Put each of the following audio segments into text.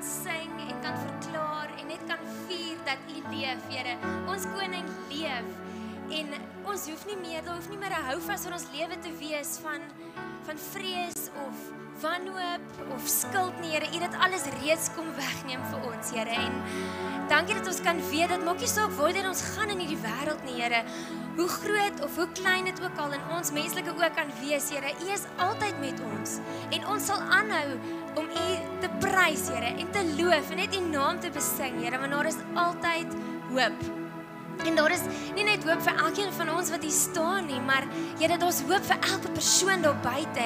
sing en kan verklaar en net kan vier dat U leef, Here. Ons koning leef en ons hoef nie meer, daar hoef nie meer 'n houvas in ons lewe te wees van vrees of wanhoop of skuld nie, Here. U het alles reeds kom wegneem vir ons, Here. En dankie dat ons kan weet, dat maak nie saak waar ons gaan in hierdie wêreld nie, Here. Hoe groot of hoe klein dit ook al in ons menslike oë kan wees, Here. U is altyd met ons. En ons sal aanhou om U te prys, Here, en te loof en net U naam te besing, Here, want daar is altyd hoop. En daar is nie net hoop vir elkeen van ons wat hier staan nie, maar Here, daar's hoop vir elke persoon daar buite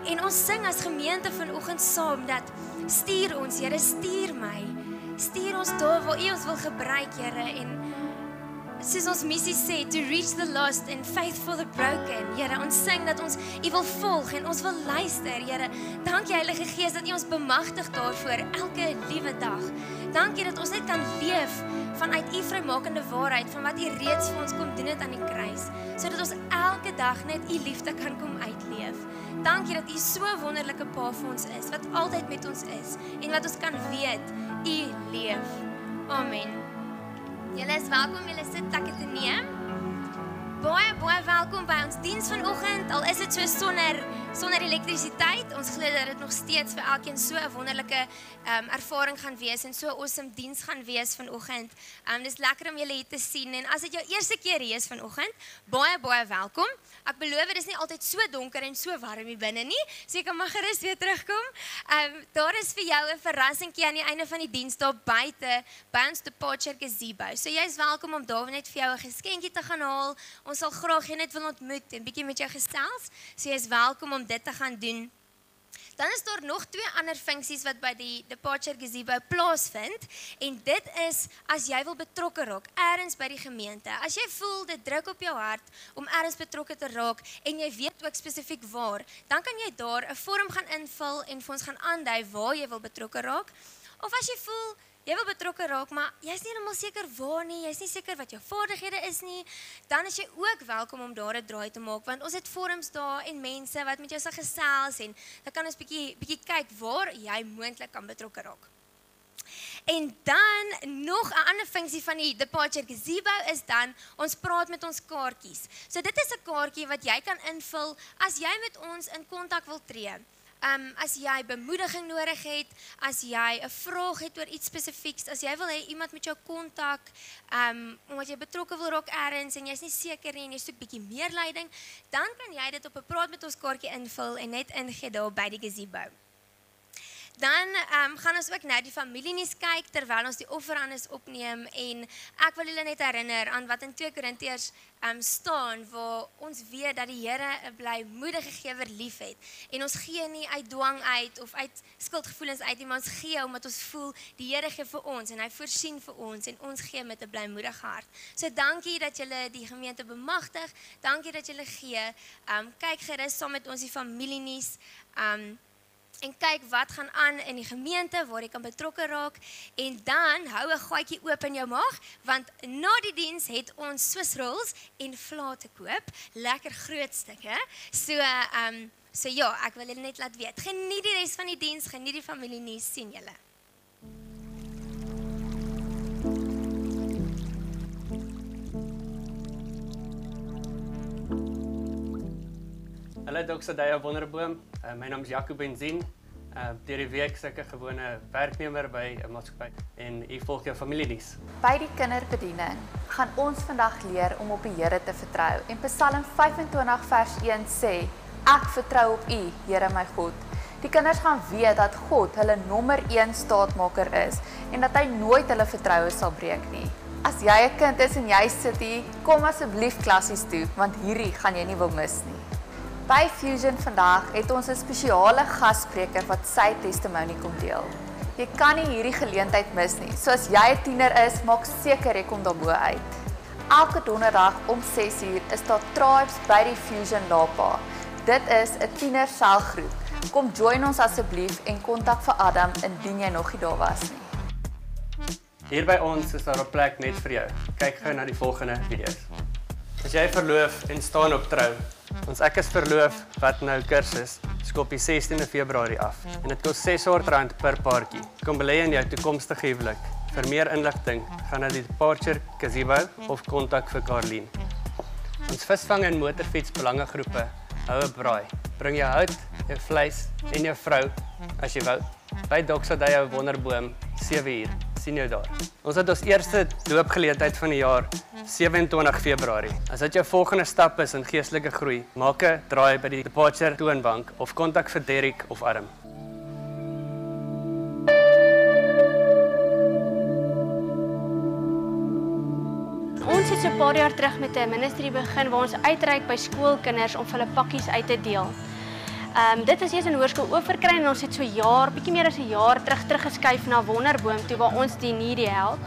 en ons sing as gemeente vanoggend saam dat stuur ons, Here, stuur my. Stuur ons daar waar U ons wil gebruik, Here, en soos ons missie sê, to reach the lost and faith for the broken. Here, ons sing dat ons U wil volg en ons wil luister, Here. Dankie Heilige Gees dat U ons bemagtig daarvoor elke liewe dag. Dankie dat ons net kan leef vanuit U vrymakende waarheid, van wat U reeds vir ons kom doen het aan die kruis, sodat ons elke dag net U liefde kan kom uitleef. Dankie dat U so 'n wonderlike Pa vir ons is, wat altyd met ons is en wat ons kan weet, U leef. Amen. Julle is welkom, julle sit plekke te neem. Baie welkom by ons diens vanoggend, al is dit so sonder elektrisiteit. Ons glo dat dit nog steeds vir elkeen so 'n wonderlike ervaring gaan wees en so 'n awesome diens gaan wees vanoggend. Dis lekker om julle hier te sien en as dit jou eerste keer hier is vanoggend, baie welkom. Ek beloof dit is nie altyd so donker en so warm hier binne nie, so jy kan maar gerus weer terugkom. Daar is vir jou 'n verrassingkie aan die einde van die diens daar buite by ons Departure Gazebo. So jy is welkom om daar net vir jou 'n geskenkie te gaan haal. Ons sal graag jou net wil ontmoet en bietjie met jou gesels. So jy is welkom om dit te gaan doen. Dan is daar nog 2 ander funksies wat by die Departure Gazebo plaasvind en dit is as jy wil betrokke raak ergens by die gemeente. As jy voel dit druk op jou hart om ergens betrokke te raak en jy weet ook spesifiek waar, dan kan jy daar 'n vorm gaan invul en vir ons gaan aandui waar jy wil betrokke raak. Of as jy voel jy wil betrokke raak, maar jy is nie helemaal seker waar nie, jy is nie seker wat jou vaardighede is nie, dan is jy ook welkom om daar 'n draai te maak, want ons het forums daar en mense wat met jou sal gesels en dan kan ons bietjie kyk waar jy moontlik kan betrokke raak. En dan nog 'n ander funksie van die Departure Gazebo is dan, ons praat met ons kaartjies. So dit is 'n kaartjie wat jy kan invul as jy met ons in kontak wil tree. As jy bemoediging nodig het, as jy 'n vraag het oor iets spesifieks, as jy wil hê iemand met jou kontak, omdat jy betrokke wil raak ergens en jy's nie seker nie en jy soek bietjie meer leiding, dan kan jy dit op 'n praat met ons kaartjie invul en net ingee daar by die gazebo. Dan gaan ons ook nou die familienuus kyk terwyl ons die offerandes opneem en ek wil julle net herinner aan wat in 2 Korintiërs staan waar ons weet dat die Here 'n blymoedige gewer liefhet en ons gee nie uit dwang uit of uit skuldgevoelens uit nie, maar ons gee omdat ons voel die Here gee vir ons en hy voorsien vir ons en ons gee met 'n blymoedige hart. So dankie dat julle die gemeente bemagtig, dankie dat julle gee. Kyk gerus saam met ons die familienuus. En kyk wat gaan aan in die gemeente, waar jy kan betrokke raak, en dan hou 'n gaatjie oop in jou maag, want na die diens het ons Swiss rolls en vla te koop, lekker groot stukke, so ja, ek wil julle net laat weet, geniet die res van die diens, geniet die familienuus, sien julle. Hallo Doxadaya Wonderboom, my naam is Jaco Benzien. Deur die week is ek 'n gewone werknemer by 'n maatskappy en ek volg jou familienuus. By die kinderbediening gaan ons vandag leer om op die Here te vertrou. En Psalm 25 vers 1 sê, ek vertrou op U, Here my God. Die kinders gaan weet dat God hulle nommer 1 staatmaker is en dat hy nooit hulle vertroue sal breek nie. As jy 'n kind is en jy sit hier, kom asseblief klassies toe, want hierdie gaan jy nie wil mis nie. By Fusion vandag het ons 'n spesiale gasspreker wat sy testimony kom deel. Jy kan nie hierdie geleentheid mis nie. So as jy 'n tiener is, maak seker jy kom daarbo uit. Elke donderdag om 6uur is daar tribes by die Fusion Lapa. Dit is 'n tiener selgroep. Kom join ons asseblief en kontak vir Adam indien jy nog nie daar was nie. Hier by ons is daar 'n plek net vir jou. Kyk gou na die volgende video's. As jy verloof en staan op trou, ons ek is verloof wat nou kursus, skop die 16de Februarie af en dit kos R600 per paartjie. Kom belê in jou toekomstige huwelik. Vir meer inligting, gaan na die Departure Gazebo of kontak vir Karlien. Ons visvang en motorfiets belangegroepe hou 'n braai. Bring jou hout, jou vleis en jou vrou as jy wou. By Doxadeo Wonderboom 7uur. Sien jou daar. Ons het ons eerste doopgeleentheid van die jaar 27 Februarie. As dit jou volgende stap is in geestelike groei, maak 'n draai by die Departure Toonbank of kontak vir Derek of Adam. Ons het so 'n paar jaar terug met 'n ministry begin waar ons uitreik by skoolkinders om vir hulle pakkies uit te deel. Dit was eers in hoërskool oorverkry en ons het so bietjie meer as 'n jaar teruggeskuif na Wonderboom toe waar ons die needy help.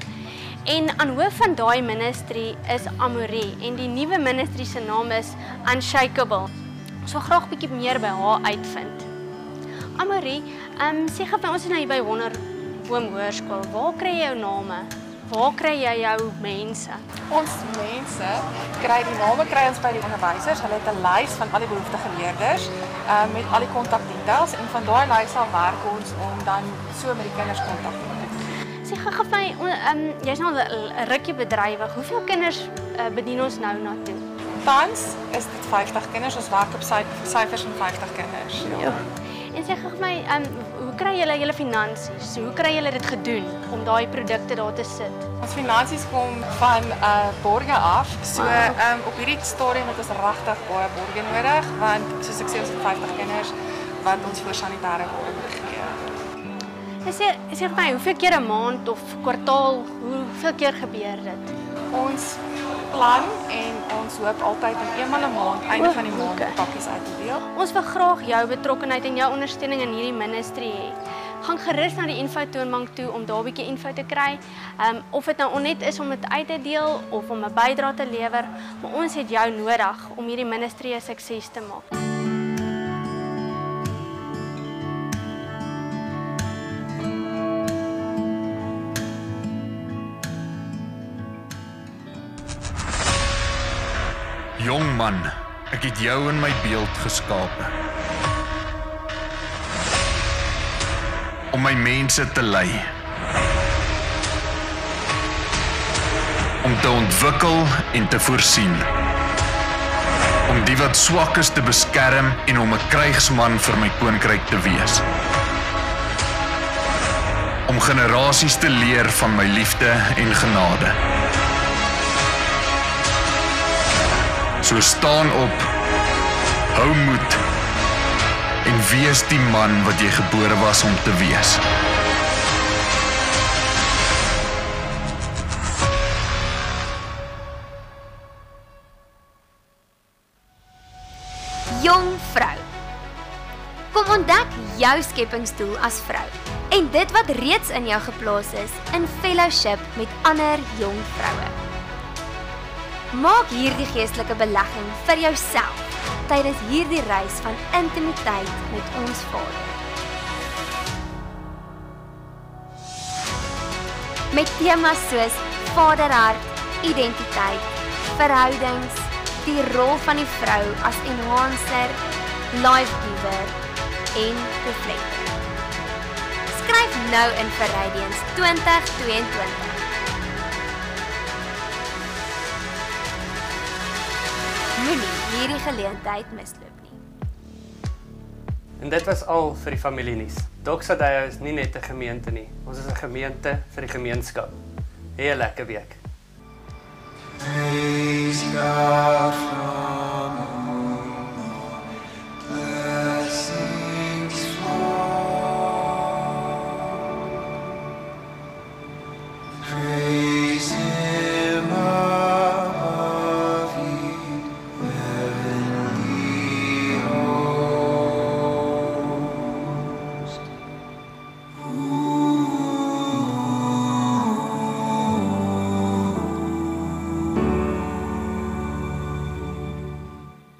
En aan hoof van daai ministry is Amorie en die nuwe ministry se naam is Unshakable. Ons wil graag bietjie meer by haar uitvind. Amorie, sê gou vir ons nou hier by Wonderboom Hoërskool, waar kry jy jou name? Waar kry jy jou mense? Ons mense kry die name ons by die onderwysers. Hulle het 'n lys van al die behoeftige leerders met al die kontakdetails en van daai lys af werk ons om dan so met die kinders kontak te maak. Sê gou vir my, jy's nou 'n rukkie bedrywig. Hoeveel kinders bedien ons nou na toe? Tans is dit 50 kinders. Ons werk op syfers van 50 kinders. Ja. En sê gou vir my, hoe kry julle julle finansies? Hoe kry julle dit gedoen om daai produkte daar te sit? Ons finansies kom van borge af. So op hierdie stadium het ons regtig baie borge nodig want soos ek sê ons het 50 kinders wat ons vir sanitêre borge gee. Sê vir my, hoeveel keer 'n maand of kwartaal, hoeveel keer gebeur dit? Ons plan en ons hoop altyd om eenmal 'n maand, einde van die maand, pakkies uit te deel. Ons wil graag jou betrokkenheid en jou ondersteuning in hierdie ministry hê. Gaan gerus na die infotoonbank toe om daar 'n bietjie info te kry. Of dit nou net is om dit uit te deel of om 'n bydrae te lewer, maar ons het jou nodig om hierdie ministry 'n sukses te maak. Jong man, ek het jou in my beeld geskape. Om my mense te lei. Om te ontwikkel en te voorsien. Om die wat swak is te beskerm en om 'n krygsman vir my koninkryk te wees. Om generasies te leer van my liefde en genade. So staan op, hou moed en wees die man wat jy gebore was om te wees. Jong vrou. Kom ontdek jou skepingsdoel as vrou en dit wat reeds in jou geplaas is in fellowship met ander jong vroue. Maak hierdie geestelike belegging vir jouself tydens hierdie reis van intimiteit met ons Vader. Met temas soos Vaderhart, identiteit, verhoudings, die rol van die vrou as enhancer, life giver en reflector. Skryf nou in vir Radiance 2022. Moenie hierdie geleentheid misloop nie. En dit was al vir die familienuus. Doxadeo is nie net 'n gemeente nie. Ons is 'n gemeente vir die gemeenskap. Hê 'n lekker week. Praise God from whom blessings fall. Praise Him above ye heavenly host.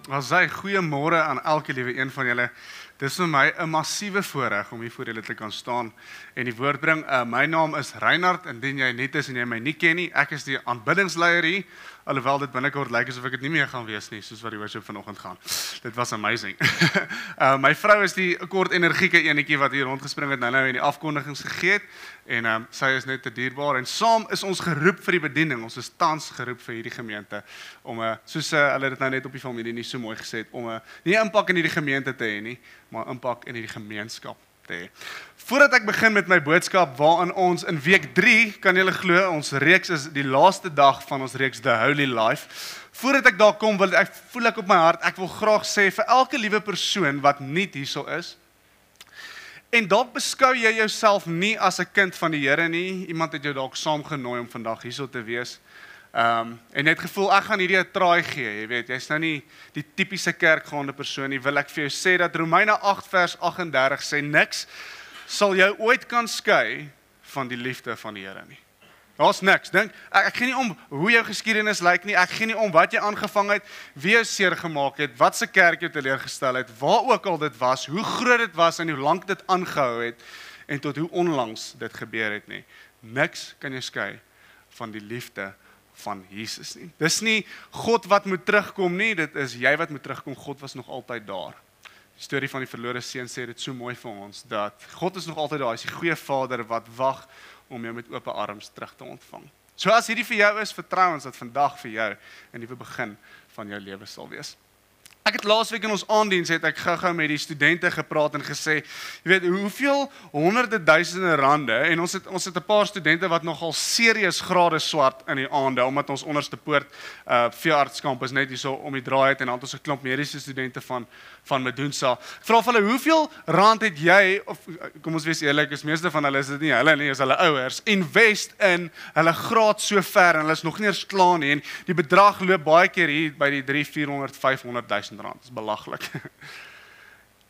Asai, goeiemôre aan elke liewe een van julle. Dis vir my 'n massiewe voorreg om hier voor julle te kan staan en die woord bring. My naam is Reinhard, indien jy net is en jy my nie ken nie. Ek is die aanbiddingsleier hier. alhoewel dit binnekort lyk asof ek dit nie meer gaan wees nie, soos wat die worship vanoggend gaan. Dit was amazing. My vrou is die kort energieke enetjie wat hier rondgespring het nou en die afkondigings gegee het, en sy is net te dierbaar, en saam is ons geroep vir die bediening, ons is tans geroep vir hierdie gemeente, om, soos hulle dit nou net op die familie nie so mooi gesê het, om nie 'n impak in hierdie gemeente te hê nie, maar 'n impak in hierdie gemeenskap te hê. Voordat ek begin met my boodskap, waarin ons in week 3, kan julle glo, ons reeks is die laaste dag van ons reeks The Holy Life. Voordat ek daar kom, voel ek op my hart, ek wil graag sê vir elke liewe persoon wat nie hierso is, en dalk beskou jy jouself nie as 'n kind van die Here nie, iemand het jou dalk saamgenooi om vandag hierso te wees, en jy het gevoel, ek gaan hierdie 'n traai gee, jy weet, jy's nou nie die tipiese kerkgaande persoon nie, wil ek vir jou sê dat Romeine 8 vers 38 sê, niks sal jou ooit kan skei van die liefde van die Here nie. Daar's niks, dink, ek gee nie om hoe jou geskiedenis lyk nie, ek gee nie om wat jy aangevang het, wie jou seer gemaak het, wat se kerk jou teleurgestel het, waar ook al dit was, hoe groot dit was en hoe lank dit aangehou het, en tot hoe onlangs dit gebeur het nie. Niks kan jou skei van die liefde van Jesus nie. Dis nie God wat moet terugkom nie, dit is jy wat moet terugkom, God was nog altyd daar. Die storie van die verlore seun sê dit so mooi vir ons, dat God is nog altyd daar, hy is die goeie Vader wat wag om jou met oop arms terug te ontvang. So as hierdie vir jou is, vertrou ons dat vandag vir jou 'n nuwe begin van jou lewe sal wees. Ek het laasweek in ons aanddiens het ek gou-gou met die studente gepraat en gesê, jy weet, hoeveel honderde duisende rande, en ons het 'n paar studente wat nogal serieus grade swart in die aande, omdat ons onderste poort veeartskampus net hierso om die draai het, en dan het ons 'n klomp mediese studente van Medusa. Ek vra vir hulle, hoeveel rand het jy, of kom ons wees eerlik, is meeste van hulle is dit nie hulle nie, is hulle ouers, invest in hulle graad so ver, en hulle is nog nie eens klaar nie, en die bedrag loop baie keer hier by die 300, 400, 500.000 rand, dis belaglik.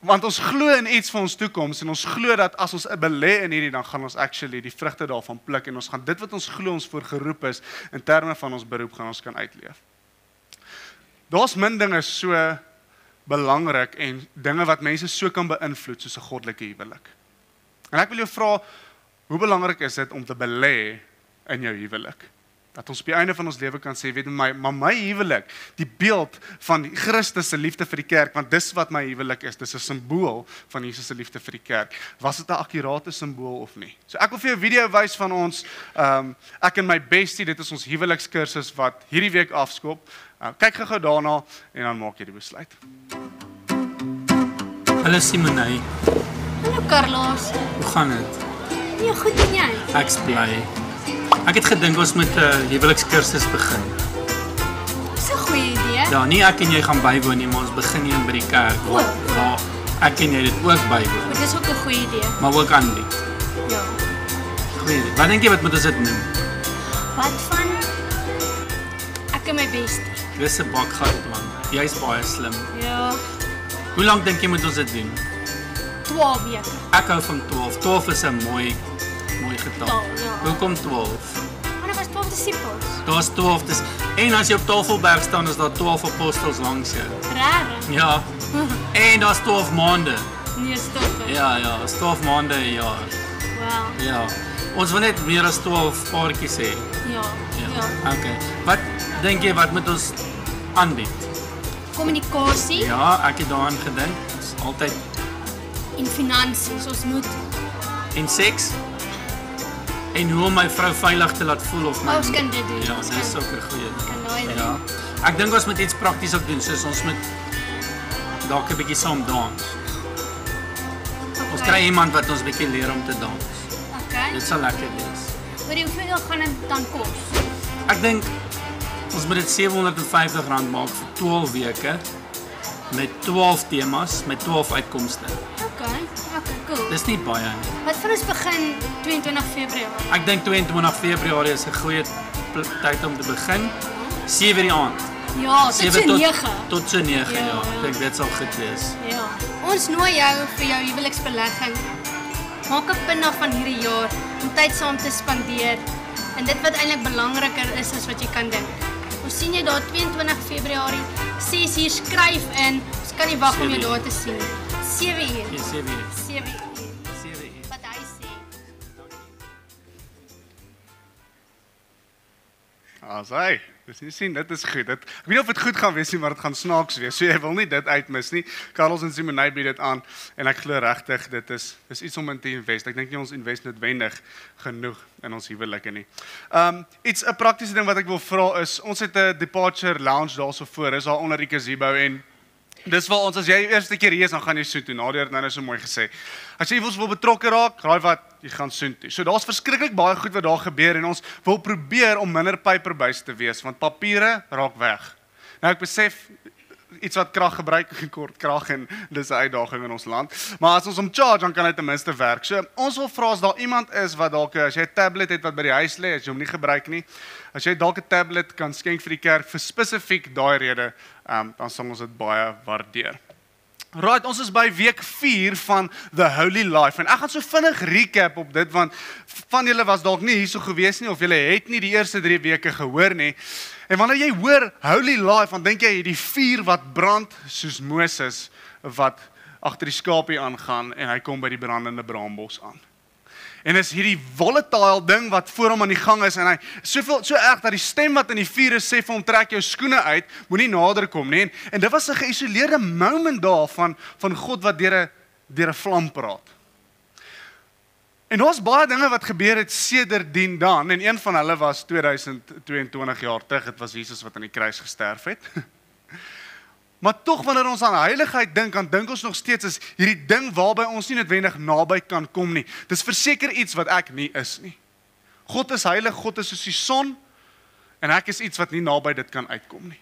Want ons glo in iets vir ons toekoms, en ons glo dat as ons belê in hierdie, dan gaan ons actually die vrugte daarvan pluk, en ons gaan dit wat ons glo ons voor geroep is, in terme van ons beroep, gaan ons kan uitleef. Daar's min dinge so belangrik, en dinge wat mense so kan beïnvloed, soos 'n goddelike huwelik. En ek wil jou vra, hoe belangrik is dit om te belê in jou huwelik? Dat ons op die einde van ons lewe kan sê, weet my huwelik, die beeld van Christus se liefde vir die kerk, want dis wat my huwelik is, dis 'n simbool van Jesus se liefde vir die kerk. Was dit 'n akkurate simbool of nie? So ek wil vir jou 'n video wys van ons, ek en my bestie, dit is ons huwelikskursus wat hierdie week afskop. Kyk gou daarna, en dan maak jy die besluit. Hallo Simonei, Hallo Carlos. hoe gaan dit? Nee, goed en jy? Ek's bly. Ek het gedink ons moet 'n huwelikskursus begin. Dis 'n goeie idee. Ja, nie ek en jy gaan bywoon nie, maar ons begin hier by die kerk. Waar ek en jy dit ook bywoon, Maar dis ook 'n goeie idee. maar ook aanbied. Ja. Goeie. Wat dink jy wat moet ons dit noem? Wat van ek en my bestie? Dis 'n bakgat man. Jy's baie slim. Ja, Hoe lank dink jy moet ons dit doen? 12 weke. Ek hou van 12. 12 is 'n mooi getal. Ja. Hoekom 12? Maar daar was 12 disippels. Daar's 12. En as jy op Tafelberg staan, is daar 12 apostels langs jou. Rarig. Ja. En daar's 12 maande. Nee, stop. Ja, is 12 maande 'n jaar. Wow. Ja. Ons wil net meer as 12 paartjies hê. Ja. Okay. Wat dink jy wat moet ons aanbied? Kommunikasie Ja, ek het daaraan gedink. Ons altyd en finansies, ons moet. en seks. En hoe om my vrou veilig te laat voel of my Ons kan dit doen. Ja, Ons dis kan- ook 'n goeie ding. kan daai doen. Ja. Ek dink ons moet iets prakties ook doen, soos ons moet dalk 'n bietjie saam dans. Ons kry iemand wat ons bietjie leer om te dans. Okay. Dit sal lekker wees. Maar hoeveel gaan dit dan kos? Ek dink ons moet dit R750 maak vir 12 weke met 12 temas, met 12 uitkomste. Okay, cool. Dis nie baie nie. Wat van ons begin 22 Februarie? Ek dink 22 Februarie is 'n goeie tyd om te begin. 7 die aand. Ja, tot so 9. Tot so 9, ja. Ja. Ek dink dit sal goed wees. Ja. Ons nooi jou vir jou huweliksbelegging. Maak 'n punt van hierdie jaar om tyd saam te spandeer en dit wat eintlik belangriker is as wat jy kan dink. Ons sien jy daar 22 Februarie, 6uur, skryf in. Ons kan nie wag om jou 7 uur. daar te sien. 7uur. Ja, 7 uur. 7uur. 7 uur. Wat hy sê. as hy. Dis nie sien, dit is goed. Ek weet nie of dit goed gaan wees nie, maar dit gaan snaaks wees. So jy wil nie dit uitmis nie. Carlos en Simonay bied dit aan en ek glo regtig dis iets om in te invest. Ek dink nie ons invest noodwendig genoeg in ons huwelike nie. 'n praktiese ding wat ek wil vra is, ons het 'n departure lounge daarso voor, is daar onder die gazebo en dis waar ons, as jy eerste keer hier is, dan gaan jy soontoe. Nadia het nou so mooi gesê. As jy wil betrokke raak, raai wat, jy gaan soontoe. So daar's verskriklik baie goed wat daar gebeur en ons wil probeer om minder paperbuis te wees, want papiere raak weg. Nou ek besef, iets wat krag gebruik, kort krag en dis 'n uitdaging in ons land. Maar as ons hom charge, dan kan hy ten minste werk. So ons wil vra as daar iemand is wat dalk, as jy 'n tablet het wat by die huis lê, as jy hom nie gebruik nie, as jy dalk 'n tablet kan skenk vir die kerk vir spesifiek daai rede, dan sal ons dit baie waardeer. Right, ons is by week 4 van The Holy Life en ek gaan so vinnig recap op dit want van julle was dalk nie hier so gewees nie of julle het nie die eerste 3 weke gehoor nie. En wanneer jy hoor Holy Life, dan dink jy die vuur wat brand soos Moses wat agter die skapie aangaan en hy kom by die brandende braambos aan. En is hierdie volatile ding wat voor hom aan die gang is en hy so erg dat die stem wat in die vuur is sê vir hom trek jou skoene uit, moenie nader kom nie. En dit was 'n geïsoleerde moment daar van God wat deur 'n vlam praat. En daar's baie dinge wat gebeur het sedertdien dan en een van hulle was 2022 jaar terug, dit was Jesus wat aan die kruis gesterf het. Maar tog wanneer ons aan heiligheid dink, dan dink ons nog steeds is hierdie ding waarby ons nie noodwendig naby kan kom nie. Dis verseker iets wat ek nie is nie. God is heilig, God is soos die son en ek is iets wat nie naby dit kan uitkom nie.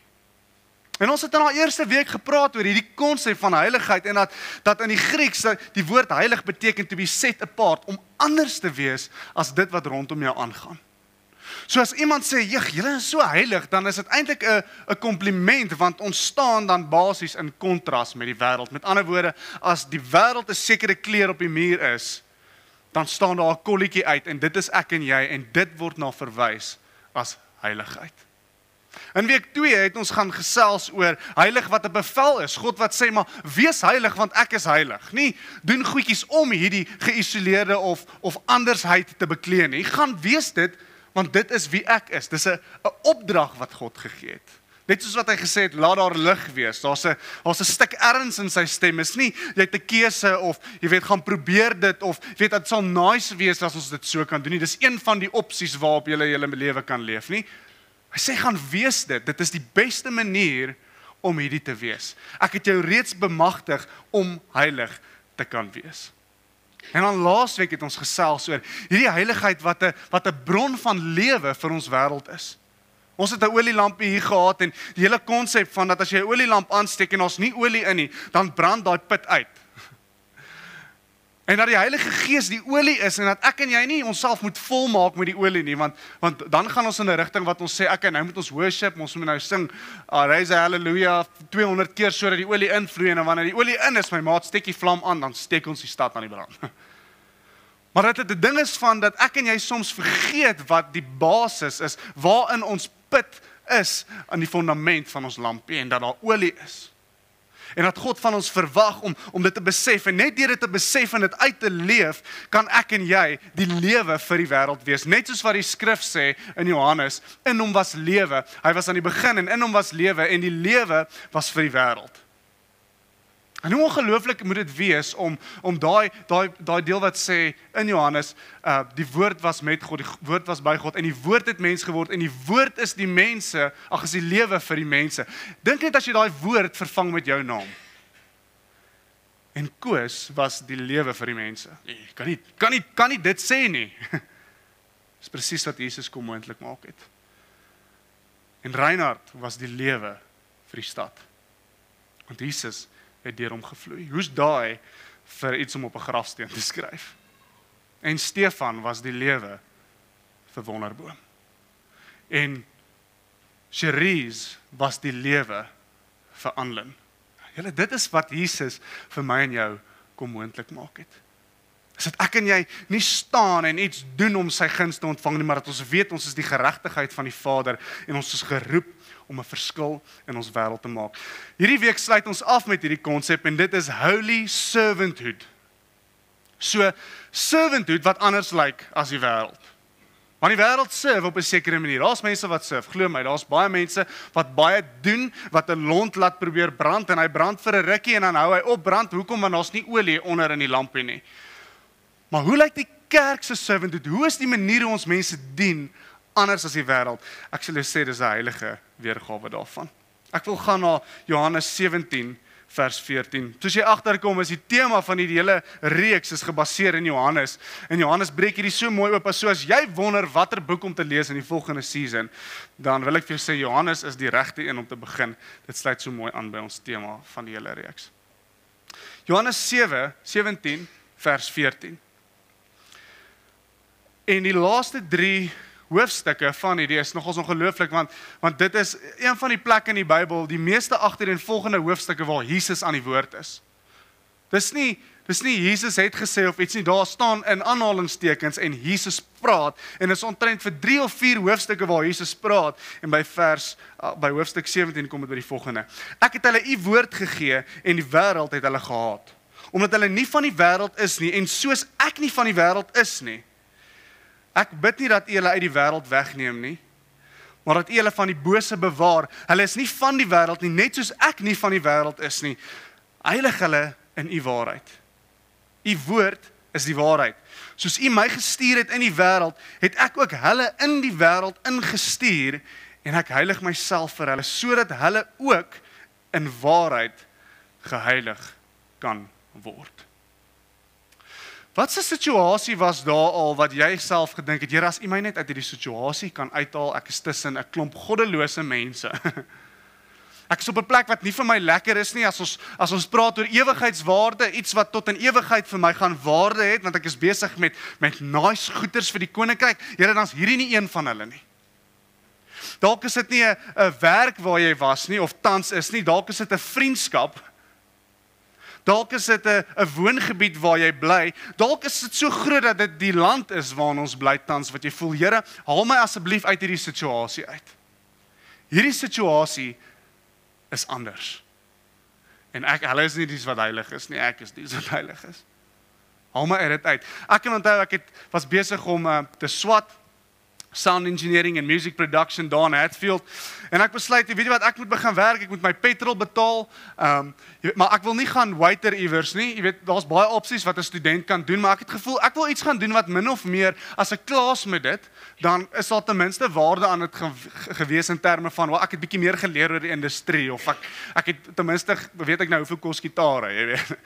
En ons het in die eerste week gepraat oor hierdie konsep van heiligheid en dat in die Grieks die woord heilig beteken to be set apart, om anders te wees as dit wat rondom jou aangaan. So as iemand sê, julle is so heilig, dan is dit eintlik 'n kompliment, want ons staan dan basies in kontras met die wêreld. Met ander woorde, as die wêreld 'n sekere kleur op die muur is, dan staan daar 'n kolletjie uit en dit is ek en jy en dit word na verwys as heiligheid. In week 2 het ons gaan gesels oor heilig wat 'n bevel is. God wat sê, maar wees heilig want ek is heilig. Nie doen goedjies om hierdie geïsoleerde of andersheid te beklee nie. Gaan wees dit, want dit is wie ek is. Dis 'n opdrag wat God gegee het. Net soos wat hy gesê het, laat daar lig wees. Daar's 'n stuk erns in sy stem. Is nie jy het 'n keuse of jy weet gaan probeer dit of jy weet dit sal nice wees as ons dit so kan doen nie. Dis een van die opsies waarop jy julle lewe kan leef, nie? Hy sê gaan wees dit. Dit is die beste manier om hierdie te wees. Ek het jou reeds bemagtig om heilig te kan wees. En dan laasweek het ons gesels oor hierdie heiligheid wat 'n bron van lewe vir ons wêreld is. Ons het 'n olielampie hier gehad en die hele konsep van dat as jy 'n olielamp aansteek en ons nie olie in nie, dan brand daai put uit. En dat die Heilige Gees die olie is en dat ek en jy nie onsself moet volmaak met die olie nie, want dan gaan ons in 'n rigting wat ons sê, okay, nou moet ons worship, ons moet nou sing, raise hallelujah 200 keer sodat die olie invloei en wanneer die olie in is, my maat steek die vlam aan, dan steek ons die stad aan die brand. Maar dat dit 'n ding is van dat ek en jy soms vergeet wat die basis is, waarin ons put is aan die fondament van ons lampie en dat daar olie is. En dat God van ons verwag om dit te besef en net deur dit te besef en dit uit te leef, kan ek en jy die lewe vir die wêreld wees. Net soos wat die skrif sê in Johannes, in hom was lewe. Hy was aan die begin en in hom was lewe en die lewe was vir die wêreld. En hoe ongelooflik moet dit wees om daai deel wat sê in Johannes, die woord was met God, die woord was by God en die woord het mens geword en die woord is die mense, is die lewe vir die mense. Dink net as jy daai woord vervang met jou naam. En Koos was die lewe vir die mense. Nee, kan nie dit sê nie. Dis presies wat Jesus kom moontlik maak het. En Reinhard was die lewe vir die stad. Want Jesus het deur hom gevloei. Hoe's daai vir iets om op 'n grafsteen te skryf? En Stefan was die lewe vir Wonderboom. En Cherise was die lewe vir Anlin. Julle, dit is wat Jesus vir my en jou kom moontlik maak het. Is dat ek en jy nie staan en iets doen om sy guns te ontvang nie, maar dat ons weet ons is die geregtigheid van die Vader en ons is geroep om 'n verskil in ons wêreld te maak. Hierdie week sluit ons af met hierdie konsep en dit is holy servanthood. So servanthood wat anders lyk as die wêreld. Want die wêreld surf op 'n sekere manier. Daar's mense wat surf, glo my, daar's baie mense wat baie doen, wat 'n lont laat probeer brand en hy brand vir 'n rukkie en dan hou hy op brand. Hoekom? Want daar's nie olie onder in die lampie nie. Maar hoe lyk die kerk se servanthood? Hoe is die manier hoe ons mense dien anders as die wêreld? Ek sal sê dis 'n heilige weergawe daarvan. Ek wil gaan na Johannes 17 vers 14. Soos jy agterkom is die tema van die hele reeks is gebaseer in Johannes. En Johannes breek hierdie so mooi oop, so as jy wonder watter boek om te lees in die volgende season, dan wil ek vir jou sê Johannes is die regte een om te begin. Dit sluit so mooi aan by ons tema van die hele reeks. Johannes 17 vers 14. En die laaste 3 hoofstukke van hierdie is nogals ongelooflik, want dit is een van die plekke in die Bybel, die meeste agtereenvolgende hoofstukke waar Jesus aan die woord is. Dis nie Jesus het gesê of iets nie, daar staan in aanhalingstekens en Jesus praat, en is omtrent vir 3 of 4 hoofstukke waar Jesus praat, en by hoofstuk 17 kom dit by die volgende. Ek het hulle u woord gegee, en die wêreld het hulle gehaat, omdat hulle nie van die wêreld is nie, en soos ek nie van die wêreld is nie. Ek bid nie dat u hulle uit die wêreld wegneem nie, maar dat u hulle van die bose bewaar. Hulle is nie van die wêreld nie, net soos ek nie van die wêreld is nie. Heilig hulle in u waarheid. U woord is die waarheid. Soos u my gestuur het in die wêreld, het ek ook hulle in die wêreld ingestuur, en ek heilig myself vir hulle, sodat hulle ook in waarheid geheilig kan word. Wat 'n situasie was daar al wat jy self gedink het, Here, as u my net uit hierdie situasie kan uithaal, ek is tussen 'n klomp goddelose mense. Ek is op 'n plek wat nie vir my lekker is nie, as ons praat oor ewigheidswaarde, iets wat tot in ewigheid vir my gaan waarde het, want ek is besig met nice goeders vir die koninkryk. Here, dan's hierdie nie een van hulle nie. Dalk is dit nie 'n werk waar jy was nie, of tans is nie, dalk is dit 'n vriendskap. Dalk is dit 'n woongebied waar jy bly. Dalk is dit so groot dat dit die land is waarin ons bly tans, wat jy voel, Here, haal my asseblief uit hierdie situasie uit. Hierdie situasie is anders. En hulle is nie dies wat heilig is nie, ek is dies wat heilig is. Haal my uit dit uit. Ek kan onthou, was besig om te swat, sound engineering en music production daar in Hatfield, en ek besluit, weet jy wat, ek moet begin werk, ek moet my petrol betaal, maar ek wil nie gaan waiter iewers nie, jy weet, daar's baie opsies wat 'n student kan doen, maar ek het gevoel, ek wil iets gaan doen wat min of meer, as ek klaar is met dit, dan is daar ten minste waarde aan dit gewees in terme van, ek het bietjie meer geleer oor die industrie, of ek het ten minste, weet ek nou hoeveel kos gitare, jy weet,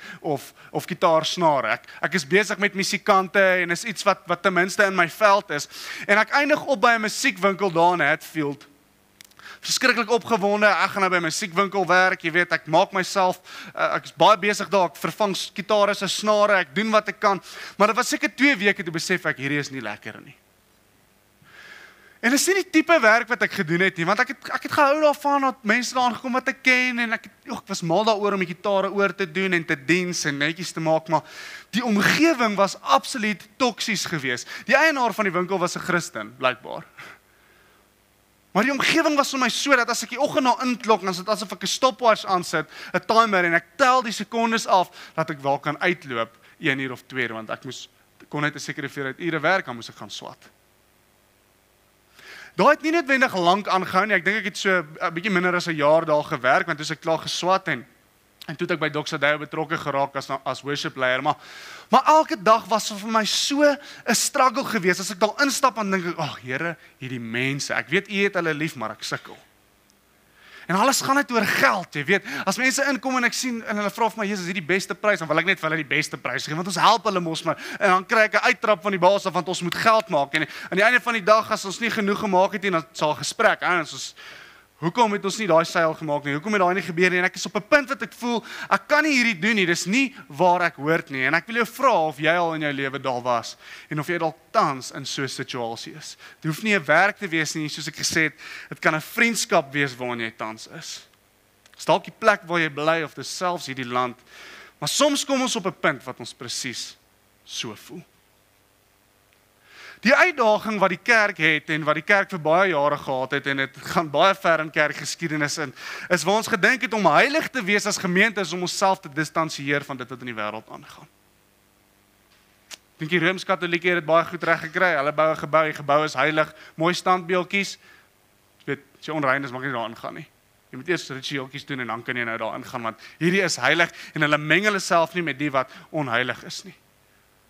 of gitaarsnare, ek is besig met musikante, en is iets wat ten minste in my veld is, en ek eindig op by 'n musiekwinkel daar in Hatfield. Verskriklik opgewonde, ek gaan nou by 'n musiekwinkel werk, jy weet, ek maak myself, ek is baie besig daar, ek vervang gitare se snare, ek doen wat ek kan, maar dit was seker 2 weke toe besef ek, hierdie is nie lekker nie. En dit is nie die tipe werk wat ek gedoen het nie, want ek het gehou daarvan, dat mense daar aangekom wat ek ken, en ek was mal daaroor om die gitare oor te doen, en te diens, en netjies te maak, maar die omgewing was absoluut toksies geweest. Die eienaar van die winkel was 'n Christen, blykbaar. Maar die omgewing was vir my so, dat as ek die oggend na inklok, dan is dit asof ek 'n stopwatch aansit, 'n timer, en ek tel die sekondes af, dat ek wel kan uitloop, 1 uur of 2 uur, want ek kon net 'n sekere hoeveelheid ure werk, dan moes ek gaan swat. Daai het nie noodwendig lank aangehou nie, ek dink ek het so 'n bietjie minder as 'n jaar daar gewerk, want toe is ek klaar geswat, en toe het ek by Doxadeo betrokke geraak as worship leier, maar elke dag was vir my so 'n struggle geweest, as ek daar instap, en dink ek, Here, hierdie mense, ek weet u het hulle lief, maar ek sukkel. En alles gaan net oor geld, jy weet, as mense inkom en ek sien, en hulle vra vir my, Jesus, is die beste prys, dan wil ek net vir hulle die beste prys gee, want ons help hulle mos maar, en dan kry ek 'n uittrap van die baas af, want ons moet geld maak, en aan die einde van die dag, as ons nie genoeg gemaak het, dan sal gesprek, hoekom het ons nie daai seil gemaak nie, hoekom het daai nie gebeur nie, en ek is op 'n punt wat ek voel, ek kan nie hierdie doen nie, dis nie waar ek hoort nie, en ek wil jou vra of jy al in jou lewe daar was, en of jy dalk tans in so 'n situasie is. Dit hoef nie 'n werk te wees nie, soos ek gesê het, dit kan 'n vriendskap wees waarin jy tans is. Dis dalk die plek waar jy bly, of dis selfs hierdie land, maar soms kom ons op 'n punt wat ons presies so voel. Die uitdaging wat die kerk het, en wat die kerk vir baie jare gehad het, en dit gaan baie ver in kerkgeskiedenis in, is waar ons gedink het om heilig te wees as gemeente, is om onsself te distansieer van dit wat in die wêreld aangaan. Dink die Rooms-Katolieke het dit baie goed reg gekry. Hulle bou 'n gebou, die gebou is heilig, mooi standbeeldjies. Jy weet, as jy onrein is, mag jy daarin gaan nie. Jy moet eers ritueeltjies doen en dan kan jy nou daarin gaan, want hierdie is heilig en hulle meng hulle self nie met die wat onheilig is nie.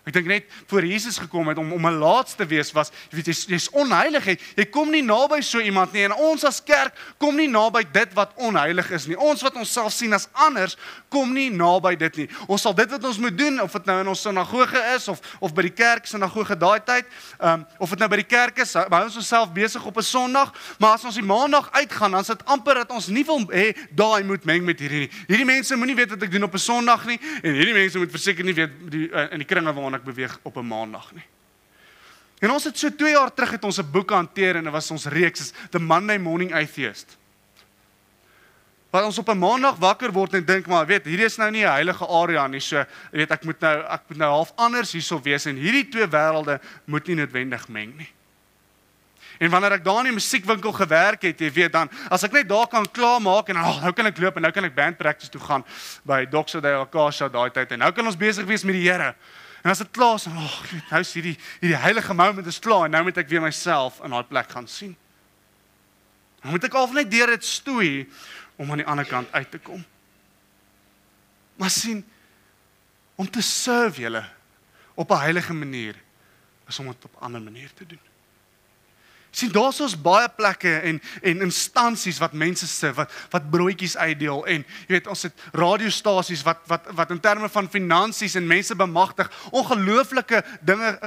Ek dink net voor Jesus gekom het om 'n laaste te wees was, jy weet, jy's onheilig, jy kom nie naby so iemand nie en ons as kerk kom nie naby dit wat onheilig is nie. Ons wat onsself sien as anders, kom nie naby dit nie. Ons sal dit wat ons moet doen, of dit nou in ons sinagoge is of by die kerk sinagoge daai tyd, of dit nou by die kerk is, hou ons onsself besig op 'n Sondag, maar as ons die Maandag uitgaan, dan is dit amper dat ons nie wil hê daai moet meng met hierdie nie. Hierdie mense moenie weet wat ek doen op 'n Sondag nie en hierdie mense moet verseker nie weet in die kringe waar ek beweeg op 'n Maandag nie. En ons het so 2 jaar terug het ons 'n boek hanteer en dit was ons reeks is The Monday Morning Atheist. Waar ons op 'n Maandag wakker word en dink maar weet, hierdie is nou nie 'n heilige area nie, so weet ek moet nou half anders hierso wees en hierdie 2 wêrelde moet nie noodwendig meng nie. En wanneer ek daar in die musiekwinkel gewerk het, jy weet dan, as ek net daar kan klaarmaak en nou kan ek loop en nou kan ek band practice toe gaan by Doxa de Acacia daai tyd en nou kan ons besig wees met die Here. En as dit klaar is, nou is hierdie heilige moment is klaar en nou moet ek weer myself in daai plek gaan sien. Nou moet ek al net deur dit stoei om aan die ander kant uit te kom. Maar sien, om te serve julle op 'n heilige manier is om dit op 'n ander manier te doen. Sien, daar's ons baie plekke en instansies wat mense serve, wat broodjies uitdeel en jy weet ons het radiostasies wat in terme van finansies en mense bemagtig ongelooflike dinge